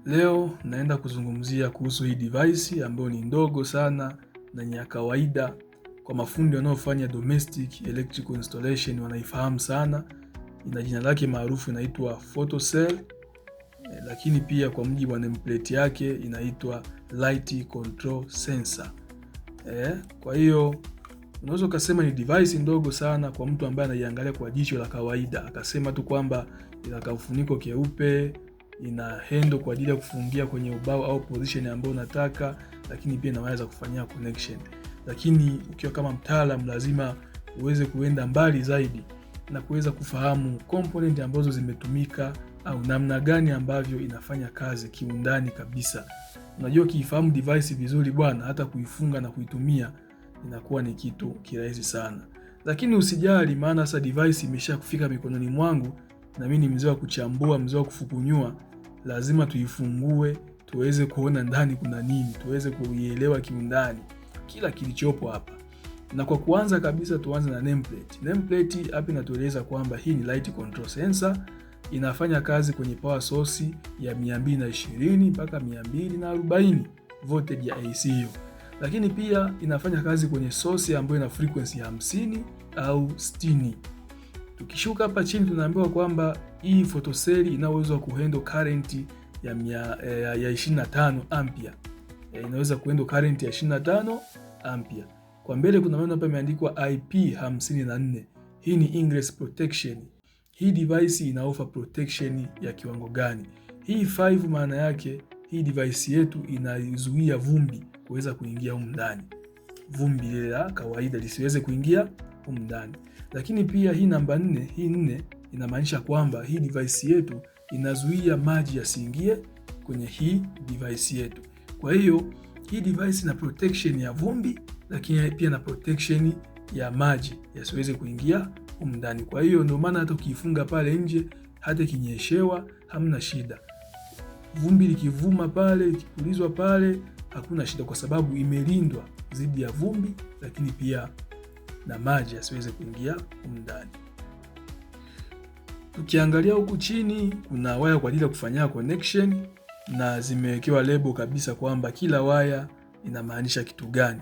Leo naenda kuzungumzia kuhusu hii device ambayo ni ndogo sana na ni ya kawaida kwa mafundi wanaofanya domestic electrical installation wanaifahamu sana. Ina jina lake maarufu inaitwa photocell, lakini pia kwa mujibu wa nameplate yake inaitwa light control sensor. Kwa hiyo unaweza ukasema ni device ndogo sana kwa mtu ambaye anaiangalia kwa jicho la kawaida, akasema tu kwamba ina kafuniko keupe, ina handle kwa ajili ya kufungia kwenye ubao au position ambayo unataka, lakini pia inaweza kufanyia connection. Lakini ukiwa kama mtaalamu lazima uweze kuenda mbali zaidi na kuweza kufahamu component ambazo zimetumika au namna gani ambavyo inafanya kazi kiundani kabisa. Unajua kiifahamu device vizuri bwana, hata kuifunga na kuitumia inakuwa ni kitu kirahisi sana. Lakini usijali, maana sasa device imesha kufika mikononi mwangu na mimi ni mzee wa kuchambua, mzee wa kufukunyua. Lazima tuifungue, tuweze kuona ndani kuna nini, tuweze kuielewa kiundani kila kilichopo hapa. Na kwa kuanza kabisa tuanze na nameplate. Nameplate hapa inatueleza kwamba hii ni light control sensor, inafanya kazi kwenye power source ya 220 mpaka 240 voltage ya AC hiyo. Lakini pia inafanya kazi kwenye source ambayo ina frequency ya 50 au 60. Tukishuka hapa chini tunaambiwa kwamba hii photocell ina uwezo wa kuhandle current ya 25 ampere. Inaweza kuhandle current ya 25 ampere. Kwa mbele kuna maneno hapa yameandikwa IP54. Hii ni ingress protection. Hii device ina offer protection ya kiwango gani? Hii 5 maana yake hii device yetu inazuia vumbi kuweza kuingia humu ndani. Vumbi ile la kawaida lisiweze kuingia humu ndani. Lakini pia hii namba 4, hii 4 inamaanisha kwamba hii device yetu inazuia maji yasiingie kwenye hii device yetu. Kwa hiyo hii device ina protection ya vumbi, lakini pia na protection ya maji yasiweze kuingia humu ndani. Kwa hiyo ndio maana hata ukifunga pale nje, hata kinyeshewa hamna shida. Vumbi likivuma pale, likipulizwa pale, hakuna shida kwa sababu imelindwa dhidi ya vumbi, lakini pia na maji yasiweze kuingia humu ndani. Tukiangalia huku chini kuna waya kwa ajili ya kufanyia connection na zimewekewa label kabisa kwamba kila waya inamaanisha kitu gani.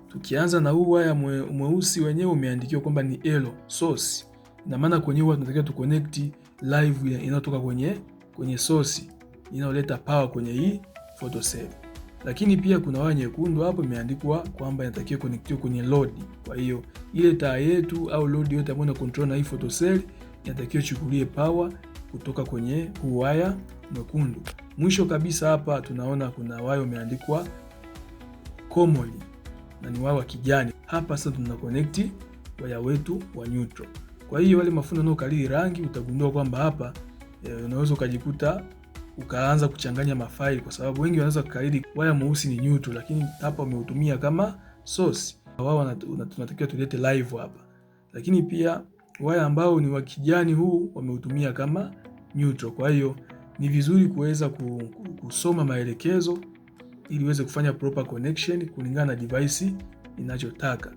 Tukianza na huu waya mweusi wenyewe umeandikiwa kwamba ni L source. Ina maana kwenye huwa tunatakiwa tu connect live inayotoka kwenye source inayoleta power kwenye hii photocell. Lakini pia kuna waya nyekundu hapo imeandikwa kwamba inatakiwa connectiwe kwenye load. Kwa hiyo ile taa yetu au load yote ambayo ina control na hii photocell inatakiwa ichukulie power kutoka kwenye huu waya mwekundu. Mwisho kabisa hapa tunaona kuna waya umeandikwa common na ni waya wa kijani. Hapa sasa tuna connect waya wetu wa neutral. Kwa hiyo wale mafundi wanaokalili rangi utagundua kwamba hapa unaweza ukajikuta ukaanza kuchanganya mafaili kwa sababu wengi wanaweza kukalili waya mweusi ni neutral, lakini hapa umeutumia kama source. Wao tunatakiwa tulete live hapa. Lakini pia waya ambao ni wa kijani huu wameutumia kama neutral. Kwa hiyo ni vizuri kuweza kusoma maelekezo ili uweze kufanya proper connection kulingana na device inachotaka.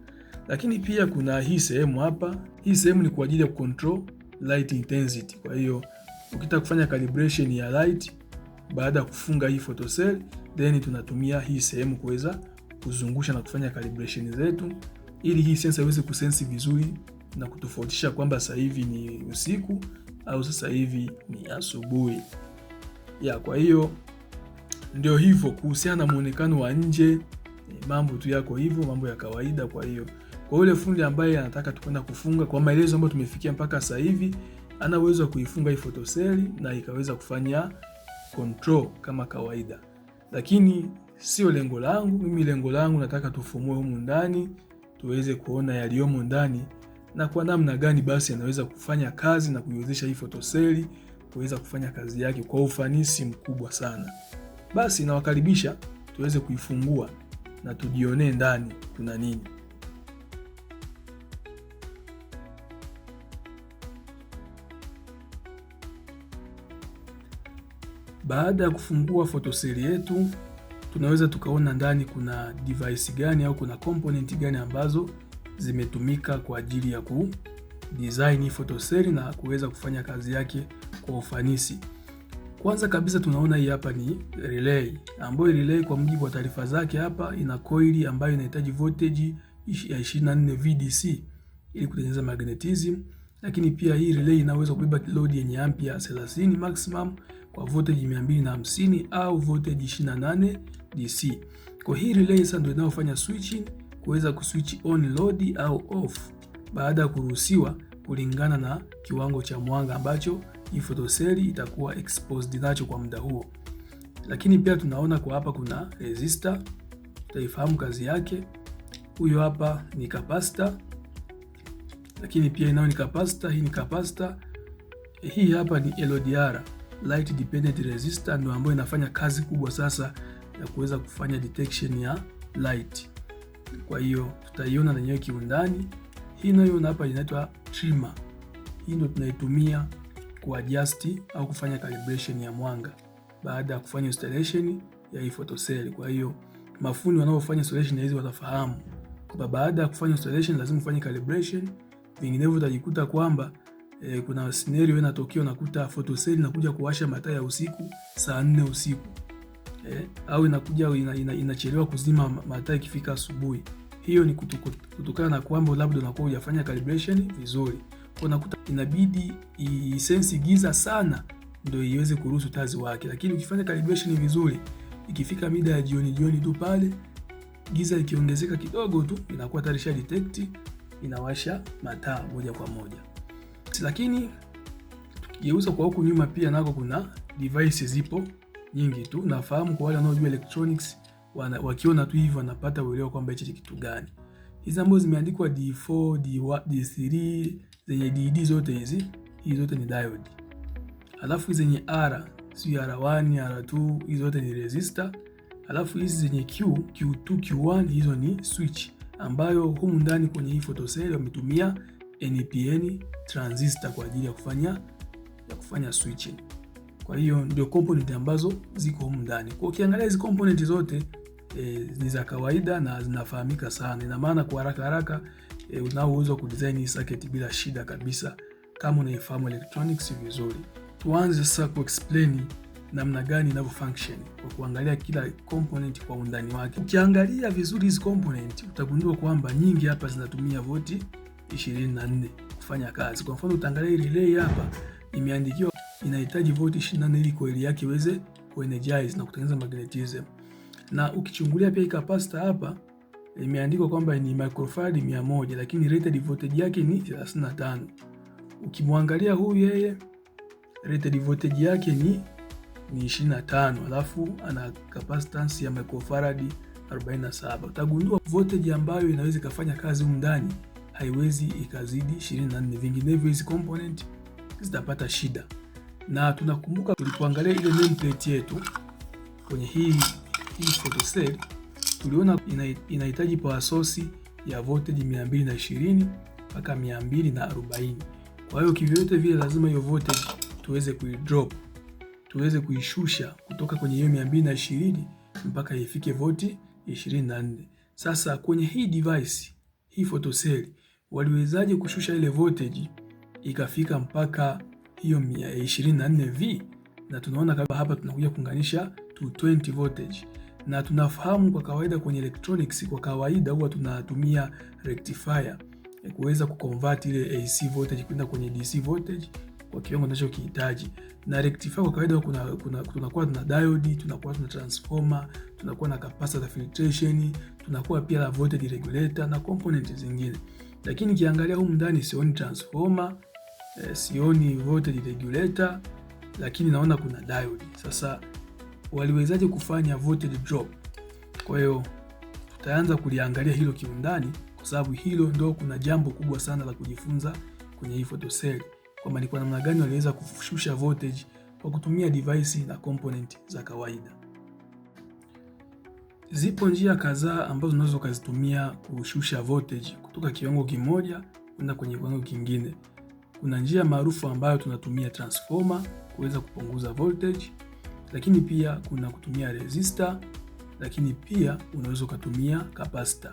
Lakini pia kuna hii sehemu hapa. Hii sehemu ni kwa ajili ya control light intensity. Kwa hiyo ukitaka kufanya calibration ya light baada ya kufunga hii photocell, then tunatumia hii sehemu kuweza kuzungusha na kufanya calibration zetu ili hii sensor iweze kusense vizuri na kutofautisha kwamba sasa hivi ni usiku au sasa hivi ni asubuhi. Kwa hiyo ndio hivyo kuhusiana na muonekano wa nje, mambo tu yako hivyo, mambo ya kawaida. Kwa hiyo kwa yule fundi ambaye anataka tukwenda kufunga, kwa maelezo ambayo tumefikia mpaka sasa hivi, ana uwezo wa kuifunga hii photocell na ikaweza kufanya control kama kawaida. Lakini sio lengo langu, mimi lengo langu nataka tufumue humu ndani, tuweze kuona yaliyomo ndani na kwa namna gani basi anaweza kufanya kazi na kuiwezesha hii photocell kuweza kufanya kazi yake kwa ufanisi mkubwa sana. Basi nawakaribisha tuweze kuifungua na tujionee ndani kuna nini. Baada ya kufungua photocell yetu, tunaweza tukaona ndani kuna device gani au kuna component gani ambazo zimetumika kwa ajili ya design photocell na kuweza kufanya kazi yake kwa ufanisi. Kwanza kabisa tunaona hii hapa ni relay, ambayo relay kwa mujibu wa taarifa zake hapa ina coil ambayo inahitaji voltage ya 24 VDC ili kutengeneza magnetism, lakini pia hii relay inaweza kubeba load yenye ampere 30 maximum kwa voltage 250 au voltage 28 DC. Kwa hii relay sasa ndio inayofanya switching, kuweza kuswitch on load au off baada ya kuruhusiwa kulingana na kiwango cha mwanga ambacho hii photocell itakuwa exposed nacho kwa muda huo. Lakini pia tunaona kwa hapa kuna resistor, tutaifahamu kazi yake. Huyo hapa ni capacitor, lakini pia inao ni capacitor, hii ni capacitor. Hii hapa ni LDR, light dependent resistor, ndio ambayo inafanya kazi kubwa sasa ya kuweza kufanya detection ya light. Kwa hiyo tutaiona na yenyewe kiundani. Hii nayo hapa inaitwa trimmer. Hii ndio tunaitumia kuadjust au kufanya calibration ya mwanga baada ya kufanya installation ya hii photocell. Kwa hiyo mafundi wanaofanya installation hizi watafahamu kwamba baada ya kufanya installation lazima ufanye calibration, vinginevyo utajikuta kwamba kuna scenario inatokea, unakuta photocell inakuja kuwasha mataa ya usiku saa 4 usiku au inakuja inachelewa kuzima mataa ikifika asubuhi. Hiyo ni kutokana na kwamba labda unakuwa hujafanya calibration vizuri. Kwa unakuta inabidi isense giza sana ndio iweze kuruhusu taa ziwake, lakini ukifanya calibration vizuri, ikifika mida ya jioni tu pale, giza ikiongezeka kidogo tu, inakuwa tayari sha detect, inawasha mataa moja kwa moja. Lakini tukigeuza kwa huku nyuma pia nako kuna devices zipo nyingi tu. Nafahamu kwa wale wanaojua electronics wakiona tu hivi wanapata uelewa kwamba hichi kitu gani. Hizi ambazo zimeandikwa D4, D3 zenye DD zote hizi zote ni diode. Alafu hizi zenye R, R1, R2 hizo zote ni resistor. Alafu hizi zenye Q2, Q1 hizo ni switch, ambayo humu ndani kwenye hii photocell wametumia NPN transistor kwa ajili ya kufanya switching. Kwa hiyo ndio component ambazo ziko humu ndani. Kwa ukiangalia hizi component zote ni za kawaida na zinafahamika sana. Ina maana kwa haraka unao uwezo wa kudesign hii circuit bila shida kabisa kama unaifahamu electronics vizuri. Tuanze sasa ku explain namna gani inavyo function kwa kuangalia kila component kwa undani wake. Ukiangalia vizuri hizi component utagundua kwamba nyingi hapa zinatumia volti 24 kufanya kazi. Kwa mfano utaangalia hii relay hapa imeandikiwa inahitaji volti 24 ili coil yake iweze kuenergize na kutengeneza magnetism. Na ukichungulia pia hii capacitor hapa imeandikwa kwamba ni microfarad 100, lakini rated voltage yake ni 35. Ukimwangalia huyu yeye rated voltage yake ni 25, alafu ana capacitance ya microfarad 47. Utagundua voltage ambayo inaweza ikafanya kazi humu ndani haiwezi ikazidi 24, vinginevyo hizi component zitapata shida. Na tunakumbuka tulipoangalia ile nameplate yetu kwenye hii photocell, tuliona inahitaji power source ya voltage 220 mpaka 240. Kwa hiyo kivyote vile lazima hiyo voltage tuweze kuidrop, tuweze kuishusha kutoka kwenye hiyo 220 mpaka ifike volti 24. Sasa kwenye hii device, hii photocell, waliwezaje kushusha ile voltage ikafika mpaka hiyo 24V? Na tunaona kama hapa tunakuja kuunganisha 220 voltage. Na tunafahamu kwa kawaida kwenye electronics kwa kawaida huwa tunatumia rectifier kuweza kuconvert ile AC voltage kwenda kwenye DC voltage kwa kiwango tunachokihitaji. Na rectifier kwa kawaida tunakuwa na diode, tunakuwa na transformer, tunakuwa na capacitor filtration, tunakuwa pia na voltage regulator na component zingine. Lakini kiangalia humu ndani sioni transformer, sioni voltage regulator, lakini naona kuna diode. Sasa waliwezaje kufanya voltage drop? Kwa hiyo tutaanza kuliangalia hilo kiundani, kwa sababu hilo ndio kuna jambo kubwa sana la kujifunza kwenye hii photocell, kwamba ni kwa namna gani waliweza kushusha voltage kwa kutumia device na component za kawaida. Zipo njia kadhaa ambazo unaweza kuzitumia kushusha voltage kutoka kiwango kimoja kwenda kwenye kiwango kingine. Kuna njia maarufu ambayo tunatumia transformer kuweza kupunguza voltage, lakini pia kuna kutumia resistor, lakini pia unaweza kutumia capacitor.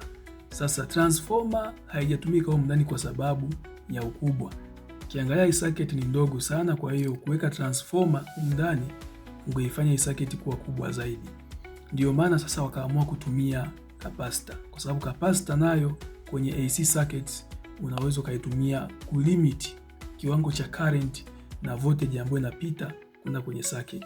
Sasa transformer haijatumika huko ndani kwa sababu ya ukubwa. Kiangalia hii circuit ni ndogo sana, kwa hiyo kuweka transformer ndani ungeifanya hii circuit kuwa kubwa zaidi. Ndio maana sasa wakaamua kutumia capacitor, kwa sababu capacitor nayo kwenye AC circuits unaweza ukaitumia kulimit kiwango cha current na voltage ambayo inapita kwenda kwenye circuit.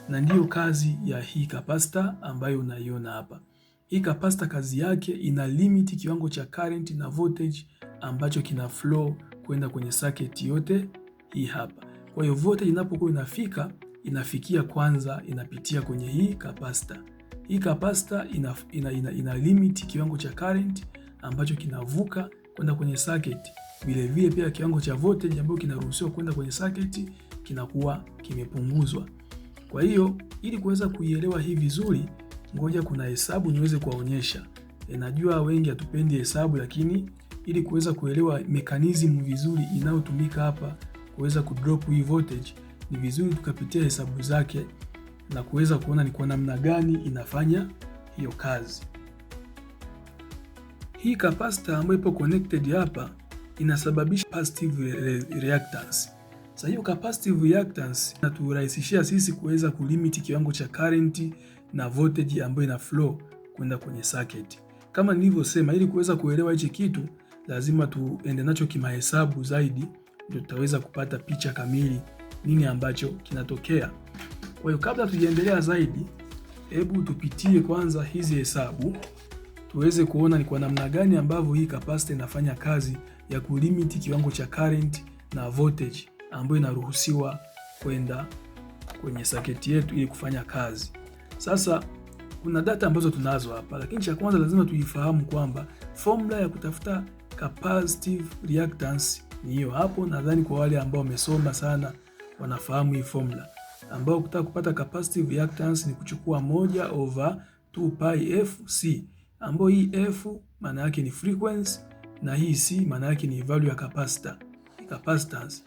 Na ndiyo kazi ya hii capacitor ambayo unaiona hapa. Hii capacitor kazi yake ina limit kiwango cha current na voltage ambacho kina flow kwenda kwenye circuit yote hii hapa. Kwa hiyo voltage inapokuwa inafikia kwanza inapitia kwenye hii capacitor. Hii capacitor ina limit kiwango cha current ambacho kinavuka kwenda kwenye circuit. Vile vile pia kiwango cha voltage ambacho kinaruhusiwa kwenda kwenye circuit kinakuwa kimepunguzwa. Kwa hiyo ili kuweza kuielewa hii vizuri, ngoja kuna hesabu niweze kuwaonyesha. Najua wengi hatupendi hesabu, lakini ili kuweza kuelewa mechanism vizuri inayotumika hapa kuweza kudrop hii voltage, ni vizuri tukapitia hesabu zake na kuweza kuona ni kwa namna gani inafanya hiyo kazi. Hii capacitor ambayo ipo connected hapa inasababisha capacitive reactance. Sasa hiyo capacitive reactance inaturahisishia sisi kuweza kulimit kiwango cha current na voltage ambayo ina flow kwenda kwenye circuit. Kama nilivyosema, ili kuweza kuelewa hichi kitu lazima tuende nacho kimahesabu zaidi, ndio tutaweza kupata picha kamili nini ambacho kinatokea. Kwa hiyo kabla tujaendelea zaidi, hebu tupitie kwanza hizi hesabu tuweze kuona ni kwa namna gani ambavyo hii capacitor inafanya kazi ya kulimit kiwango cha current na voltage ambayo inaruhusiwa kwenda kwenye circuit yetu ili kufanya kazi. Sasa kuna data ambazo tunazo hapa, lakini cha kwanza lazima tuifahamu kwamba formula ya kutafuta capacitive reactance ni hiyo hapo. Nadhani kwa wale ambao wamesoma sana wanafahamu hii formula, ambao kutaka kupata capacitive reactance ni kuchukua 1/2 pi fc, ambao hii f maana yake ni frequency na hii c maana yake ni value ya capacitance.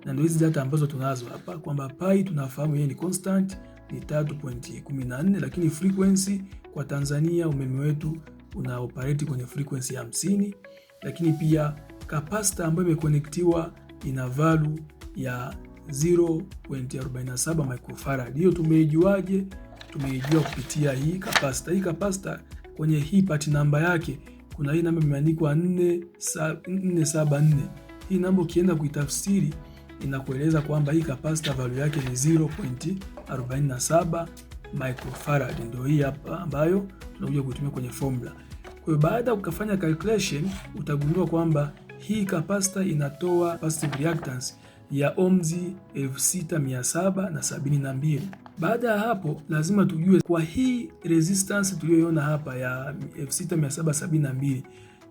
Na ndio hizi data ambazo tunazo hapa kwamba pi tunafahamu yeye ni constant, ni 3.14, lakini frequency kwa Tanzania umeme wetu una operate kwenye frequency ya 50, lakini pia capacitor ambayo imeconnectiwa ina value ya 0.47 microfarad. Hiyo tumeijuaje? Tumeijua kupitia hii capacitor. Hii capacitor kwenye hii part namba yake kuna hii namba imeandikwa 474. Hii namba ukienda kuitafsiri inakueleza kwamba hii capacitor value yake ni 0.47 microfarad. Ndio hii hapa ambayo tunakuja kutumia kwenye formula. Kwa hiyo baada ya kufanya calculation utagundua kwamba hii capacitor inatoa capacitive reactance ya ohms 6772. Baada ya hapo lazima tujue kwa hii resistance tuliyoiona hapa ya 6772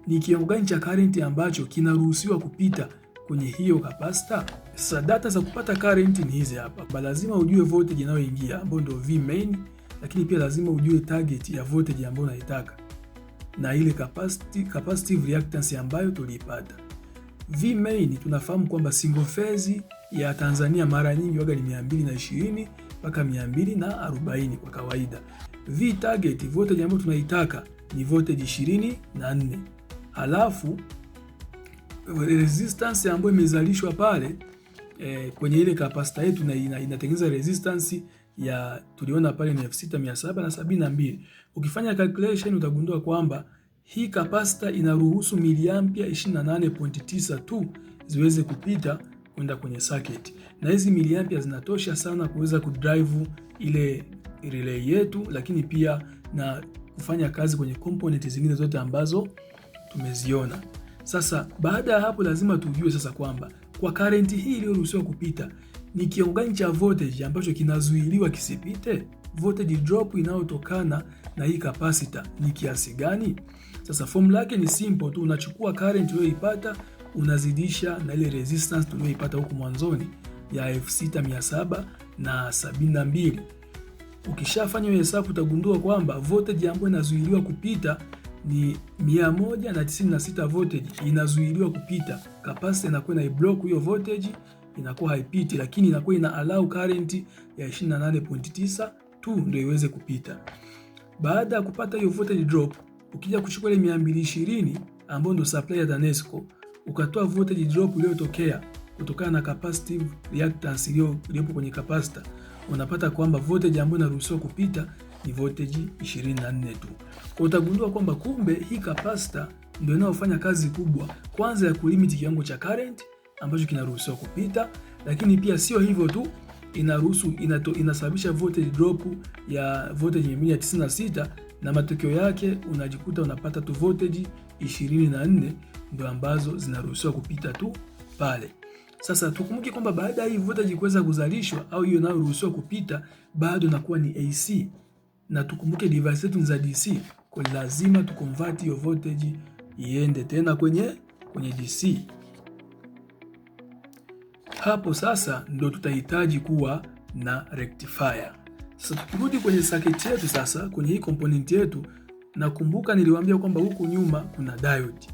ni kiwango gani cha current ambacho kinaruhusiwa kupita kwenye hiyo capacitor. Sasa data za kupata current ni hizi hapa. Lazima ujue voltage inayoingia ambayo ndio V main, lakini pia lazima ujue target ya voltage ambayo unaitaka na ile capacitive reactance ambayo tuliipata. V main tunafahamu kwamba single phase ya Tanzania mara nyingi waga ni 220 mpaka 240 kwa kawaida. V target voltage ambayo tunaitaka ni voltage 24. Halafu resistance ambayo imezalishwa pale kwenye ile capacitor yetu na inatengeneza resistance ya tuliona pale ni 6772. Ukifanya calculation utagundua kwamba hii capacitor inaruhusu miliampia 28.9 tu ziweze kupita kwenda kwenye circuit. Na hizi miliampia zinatosha sana kuweza kudrive ile relay yetu, lakini pia na kufanya kazi kwenye component zingine zote ambazo tumeziona. Sasa baada ya hapo lazima tujue sasa kwamba kwa current hii iliyoruhusiwa kupita ni kiwango gani cha voltage ambacho kinazuiliwa kisipite. Voltage drop inayotokana na hii capacitor ni kiasi gani? Sasa formula yake ni simple tu, unachukua current uliyoipata unazidisha na ile resistance tuliyoipata huko mwanzoni ya 6772. Ukishafanya hiyo hesabu utagundua kwamba voltage ambayo inazuiliwa kupita ni 196 voltage inazuiliwa kupita. Capacitor inakuwa ina block hiyo voltage, inakuwa haipiti, lakini inakuwa ina allow current ya 28.9 tu ndio iweze kupita. Baada ya kupata hiyo voltage drop, ukija kuchukua ile 220 ambayo ndio supply ya TANESCO, ukatoa voltage drop iliyotokea kutokana na capacitive reactance iliyopo kwenye capacitor, unapata kwamba voltage ambayo inaruhusiwa kupita ni voltage 24 tu. Kwa utagundua kwamba kumbe hii capacitor ndio inayofanya kazi kubwa, kwanza ya kulimit kiwango cha current ambacho kinaruhusiwa kupita, lakini pia sio hivyo tu, inasababisha voltage drop ya voltage 196, na matokeo yake unajikuta unapata tu voltage 24 ndio ambazo zinaruhusiwa kupita tu pale. Sasa tukumbuke kwamba baada ya hii voltage kuweza kuzalishwa au hiyo inayoruhusiwa kupita bado inakuwa ni AC, na tukumbuke device zetu ni za DC, kwa lazima tuconvert hiyo voltage iende tena kwenye DC. Hapo sasa ndo tutahitaji kuwa na rectifier. Sasa tukirudi kwenye circuit yetu sasa, kwenye hii component yetu, nakumbuka niliwaambia kwamba huku nyuma kuna diode.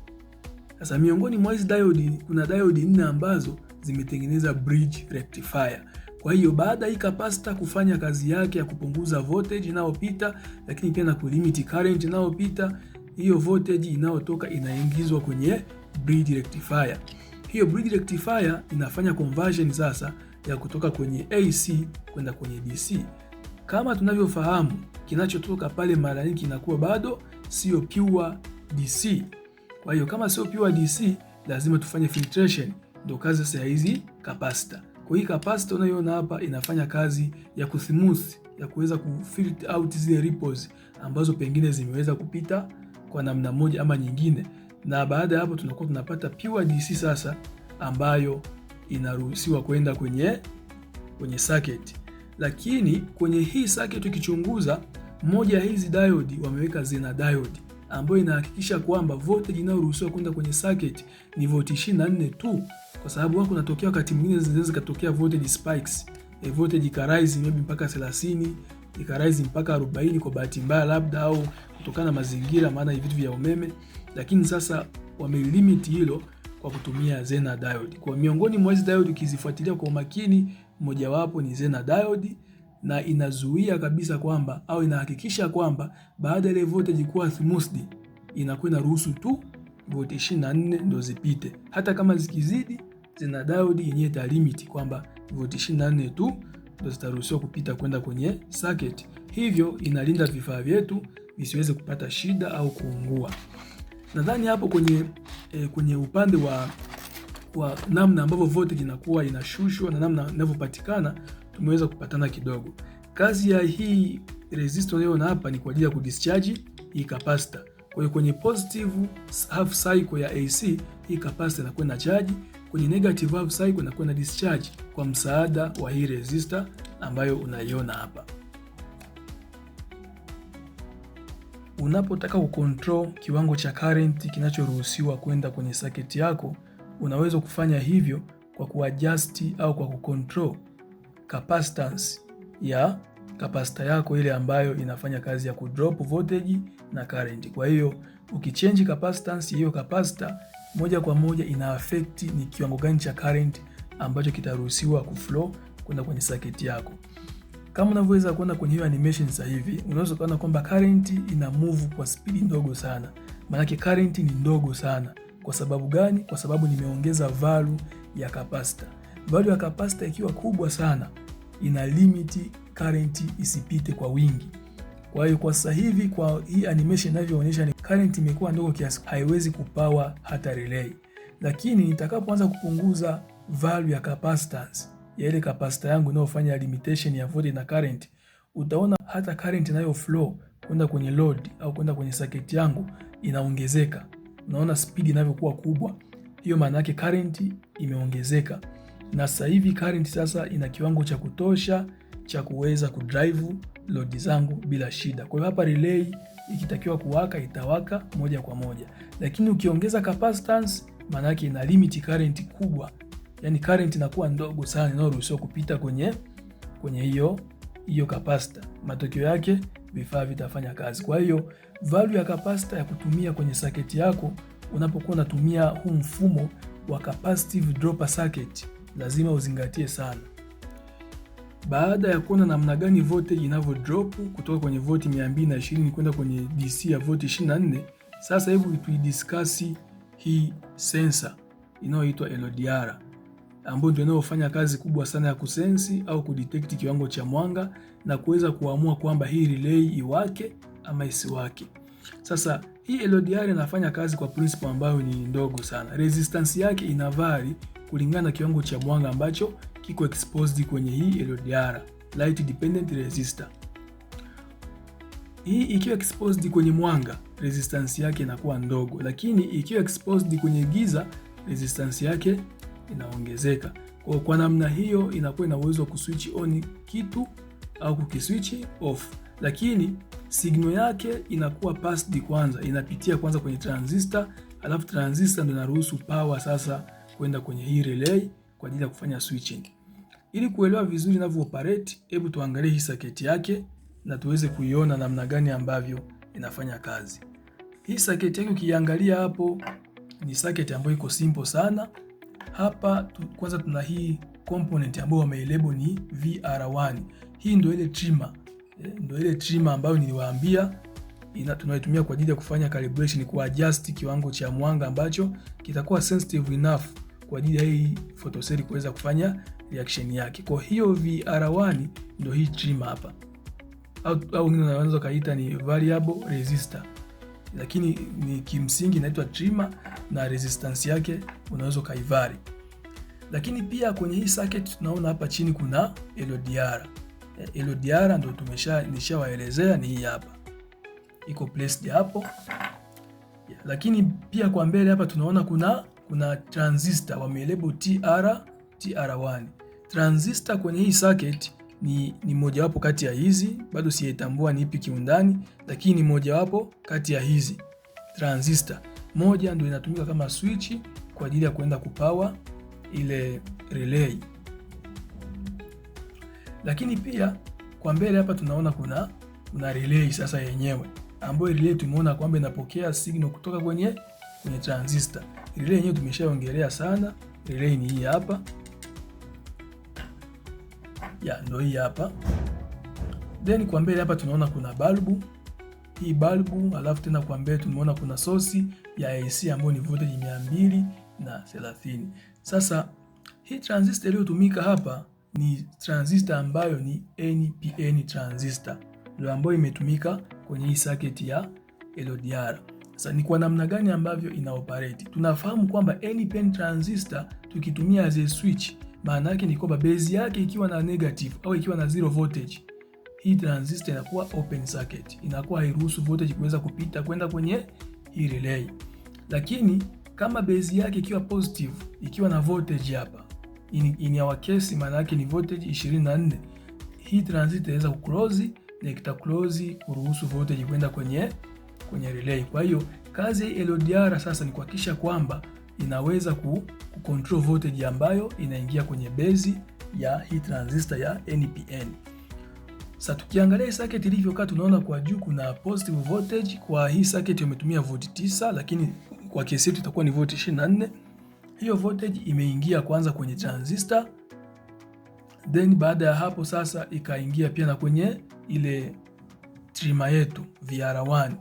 Sasa miongoni mwa hizo diode kuna diode 4 ambazo zimetengeneza bridge rectifier. Kwa hiyo baada hii capacitor kufanya kazi yake ya kupunguza voltage inayopita, lakini pia na kulimit current inayopita, hiyo voltage inayotoka inaingizwa kwenye bridge rectifier. Hiyo bridge rectifier inafanya conversion sasa ya kutoka kwenye AC kwenda kwenye DC. Kama tunavyofahamu, kinachotoka pale mara nyingi kinakuwa bado sio pure DC. Kwa hiyo kama sio pure DC, lazima tufanye filtration, ndio kazi sasa hizi capacitor. Kwa hiyo capacitor unayoona hapa inafanya kazi ya kusmooth, ya kuweza kufilter out zile ripples ambazo pengine zimeweza kupita kwa namna moja ama nyingine, na baada ya hapo tunakuwa tunapata pure DC sasa ambayo inaruhusiwa kwenda kwenye circuit. Lakini kwenye hii circuit ukichunguza, moja ya hizi diode wameweka Zener diode ambayo inahakikisha kwamba voltage inayoruhusiwa kwenda kwenye circuit ni voltage 24 tu, kwa sababu wako natokea wakati mwingine zinaweza katokea voltage spikes. Voltage ikarise maybe mpaka 30, ikarise mpaka 40 kwa bahati mbaya labda, au kutokana na mazingira, maana hivi vitu vya umeme. Lakini sasa wamelimit hilo kwa kutumia Zener diode. Kwa miongoni mwa hizo diode ukizifuatilia kwa umakini, mojawapo ni Zener diode, na inazuia kabisa kwamba au inahakikisha kwamba baada ya ile voltage kuwa smoothed, inakuwa inaruhusu tu voltage 24 ndio zipite. Hata kama zikizidi, Zener diode yenyewe ita limit kwamba voltage 24 tu ndio zitaruhusiwa kupita kwenda kwenye circuit. Hivyo inalinda vifaa vyetu visiweze kupata shida au kuungua. Nadhani hapo kwenye upande wa namna ambavyo voltage inakuwa inashushwa na namna inavyopatikana tumeweza kupatana kidogo. Kazi ya hii resistor unayoona hapa ni kwa ajili ya kudischarge hii capacitor. Kwa hiyo kwenye positive half cycle ya AC hii capacitor inakuwa na charge, kwenye negative half cycle inakuwa na discharge kwa msaada wa hii resistor ambayo unaiona hapa. Unapotaka kucontrol kiwango cha current kinachoruhusiwa kwenda kwenye circuit yako, unaweza kufanya hivyo kwa kuadjust au kwa kucontrol capacitance ya capacitor yako ile ambayo inafanya kazi ya kudrop voltage na current. Kwa hiyo ukichange capacitance hiyo capacitor, moja kwa moja ina affect ni kiwango gani cha current ambacho kitaruhusiwa kuflow kwenda kwenye circuit yako. Kama unavyoweza kuona kwenye hiyo animation sasa hivi, unaweza kuona kwamba current ina move kwa speed ndogo sana. Maana yake current ni ndogo sana. Kwa sababu gani? Kwa sababu nimeongeza value ya capacitor. Value ya capacitor ikiwa kubwa sana, ina limit current isipite kwa wingi. Kwa hiyo kwa sasa hivi kwa hii animation inavyoonyesha ni current imekuwa ndogo kiasi haiwezi kupower hata relay. Lakini nitakapoanza kupunguza value ya capacitance ya ile capacitor yangu inayofanya limitation ya voltage na current, utaona hata current inayo flow kwenda kwenye load au kwenda kwenye circuit yangu inaongezeka. Unaona speed inavyokuwa kubwa. Hiyo maana yake current imeongezeka. Na sasa hivi current sasa ina kiwango cha kutosha cha kuweza kudrive load zangu bila shida. Kwa hiyo hapa relay ikitakiwa kuwaka itawaka moja kwa moja. Lakini ukiongeza capacitance, maana yake ina limit current kubwa. Yani current inakuwa ndogo sana inayoruhusiwa kupita kwenye hiyo capacitor. Matokeo yake vifaa vitafanya kazi. Kwa hiyo value ya capacitor ya kutumia kwenye circuit yako unapokuwa unatumia huu mfumo wa capacitive dropper circuit, lazima uzingatie sana. Baada ya kuona namna gani voltage inavyo drop kutoka kwenye volt 220 kwenda kwenye DC ya volt 24, sasa hebu tuidiscuss hii sensor inayoitwa LDR. ambayo ndio inayofanya kazi kubwa sana ya kusensi au kudetect kiwango cha mwanga na kuweza kuamua kwamba hii relay iwake ama isiwake. Sasa hii LDR inafanya kazi kwa principle ambayo ni ndogo sana. Resistance yake ina vary kulingana na kiwango cha mwanga ambacho kiko exposed kwenye hii LDR, light dependent resistor. Hii ikiwa exposed kwenye mwanga, resistance yake inakuwa ndogo, lakini ikiwa exposed kwenye giza, resistance yake inaongezeka. Kwa namna hiyo inakuwa ina uwezo wa kuswitch on kitu au kukiswitch off, lakini signal yake inakuwa passed kwanza, inapitia kwanza kwenye transistor, alafu transistor ndio inaruhusu power sasa kwenda kwenye hii relay kwa ajili ya kufanya switching. Ili kuelewa vizuri inavyo operate, hebu tuangalie hii circuit yake na tuweze kuiona namna gani ambavyo inafanya kazi. Hii circuit yake ukiangalia hapo ni circuit ambayo iko simple sana. Hapa kwanza tuna hii component ambayo wameilabel ni VR1. Hii ndio ile trimmer. Ndio ile trimmer ambayo niliwaambia tunaitumia kwa ajili ya kufanya calibration, ku adjust kiwango cha mwanga ambacho kitakuwa sensitive enough kwa ajili ya hii photocell kuweza kufanya reaction yake. Kwa hiyo VR1 ndio hii trimmer hapa. Au wengine wanaweza kaita ni variable resistor, lakini ni kimsingi inaitwa trimmer na resistance yake unaweza kaivari. Lakini pia kwenye hii circuit tunaona hapa chini kuna LDR. LDR ndio nishawaelezea ni hii hapa, iko placed hapo. Lakini pia kwa mbele hapa tunaona kuna transistor wamelabel TR1. Transistor kwenye hii circuit ni mojawapo kati ya hizi, bado sijaitambua ni ipi kiundani, lakini ni mojawapo kati ya hizi transistor. Moja ndio inatumika kama switch kwa ajili ya kwenda kupower ile relay. Lakini pia kwa mbele hapa tunaona kuna relay sasa yenyewe, ambayo relay tumeona kwamba inapokea signal kutoka kwenye transistor. Relay yenyewe tumeshaongelea sana, relay ni hii hapa. Ndio hii hapa. Then kwa mbele hapa tunaona kuna balbu. Hii balbu, alafu tena kwa mbele tumeona kuna source ya AC ambayo ni voltage 230. Sasa hii transistor iliyotumika hapa ni transistor ambayo ni NPN transistor, ndio ambayo imetumika kwenye hii circuit ya LDR. Sasa ni kwa namna gani ambavyo ina operate? Tunafahamu kwamba NPN transistor tukitumia as a switch, maana yake ni kwamba base yake ikiwa na negative au ikiwa na zero voltage, hii transistor inakuwa open circuit, inakuwa hairuhusu voltage kuweza kupita kwenda kwenye hii relay. Lakini kama base yake ikiwa positive, ikiwa na voltage hapa, in our case maana yake ni voltage 24, hii transistor inaweza kuclose na ikitaclose kuruhusu voltage kwenda kwenye relay. Kwa hiyo kazi ya LDR sasa ni kuhakikisha kwamba inaweza kucontrol voltage ambayo inaingia kwenye base ya hii transistor ya NPN. Sasa tukiangalia hii circuit ilivyokaa, tunaona kwa juu kuna positive voltage. Kwa hii circuit umetumia volt 9, lakini kwa kesi yetu itakuwa ni volt 24. Hiyo voltage imeingia kwanza kwenye transistor, then baada ya hapo sasa ikaingia pia na kwenye ile trimmer yetu VR1.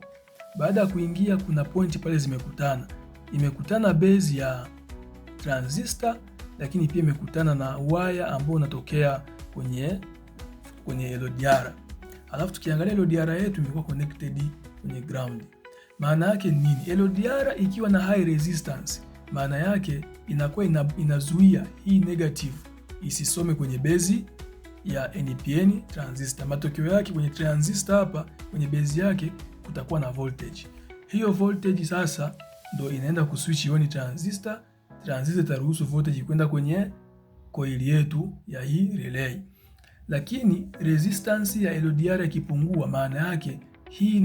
Baada ya kuingia kuna point pale imekutana base ya transistor, lakini pia imekutana na wire ambao unatokea kwenye LDR. Alafu tukiangalia LDR yetu imekuwa connected kwenye ground. Maana yake nini? LDR ikiwa na high resistance, maana yake inakuwa inazuia hii negative isisome kwenye base ya NPN transistor. Matokeo yake kwenye transistor hapa kwenye base yake kutakuwa na voltage. Hiyo voltage sasa ndo inaenda kuswitch on transistor. Transistor itaruhusu voltage kwenda kwenye coil yetu ya hii relay. Lakini resistance ya LDR ikipungua, maana yake hii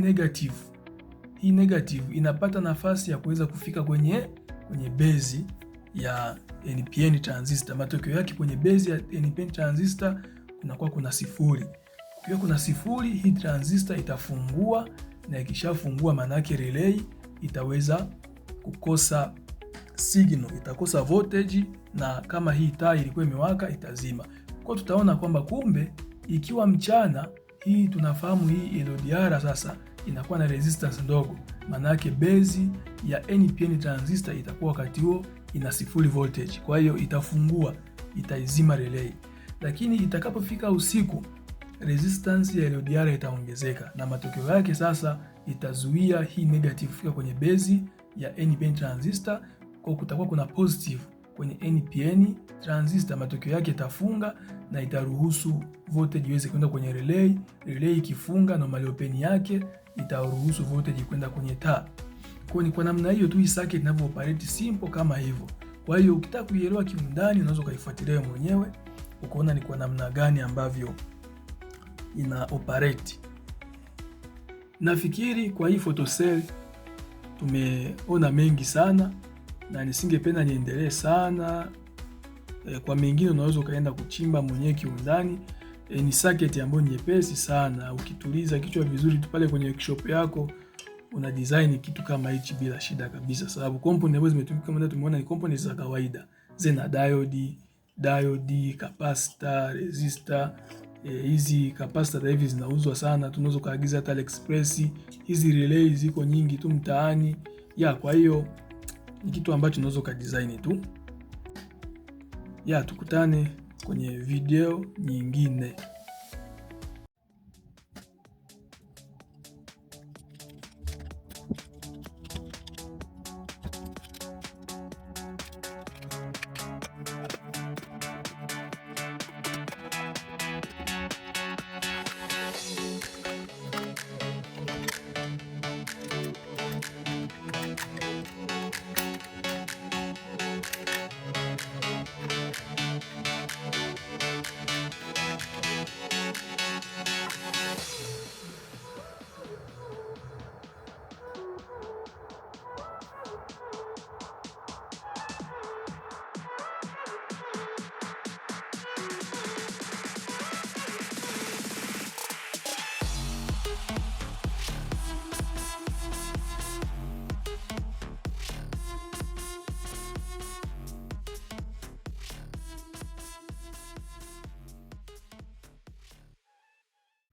negative inapata nafasi ya kuweza kufika kwenye base ya NPN transistor. Matokeo yake kwenye base ya NPN transistor kuna sifuri. Kwa kuna sifuri, hii transistor itafungua, na ikishafungua maana yake relay itaweza kukosa signal, itakosa voltage, na kama hii taa ilikuwa imewaka itazima. Kwa tutaona kwamba kumbe ikiwa mchana, hii tunafahamu hii LDR sasa inakuwa na resistance ndogo, maana yake base ya NPN transistor itakuwa wakati huo ina 0 voltage, kwa hiyo itafungua, itaizima relay. Lakini itakapofika usiku, resistance ya LDR itaongezeka, na matokeo yake sasa itazuia hii negative kufika kwenye base ya NPN transistor, kwa kutakuwa kuna positive kwenye NPN transistor. Matokeo yake itafunga na itaruhusu voltage iweze kwenda kwenye relay. Relay ikifunga normal open yake itaruhusu voltage kwenda kwenye taa. Kwa ni kwa namna hiyo tu hii circuit inavyo operate, simple kama hivyo. Kwa hiyo ukitaka kuielewa kiundani unaweza ukaifuatilia mwenyewe ukaona ni kwa namna gani ambavyo ina operate. Nafikiri kwa hii photocell tumeona mengi sana na nisingependa niendelee sana. Kwa mengine unaweza ukaenda kuchimba mwenyewe kiundani. Ni circuit ambayo nyepesi sana, ukituliza kichwa vizuri tu pale kwenye workshop yako una design kitu kama hichi bila shida kabisa, sababu component ambazo zimetumika kama tumeona ni components za kawaida. Zina diode, capacitor, resistor. Hizi capacitor hivi zinauzwa sana, tunaweza kaagiza hata AliExpress. Hizi relay ziko nyingi tu mtaani. Kwa hiyo ni kitu ambacho unaweza kudesign tu. Tukutane kwenye video nyingine.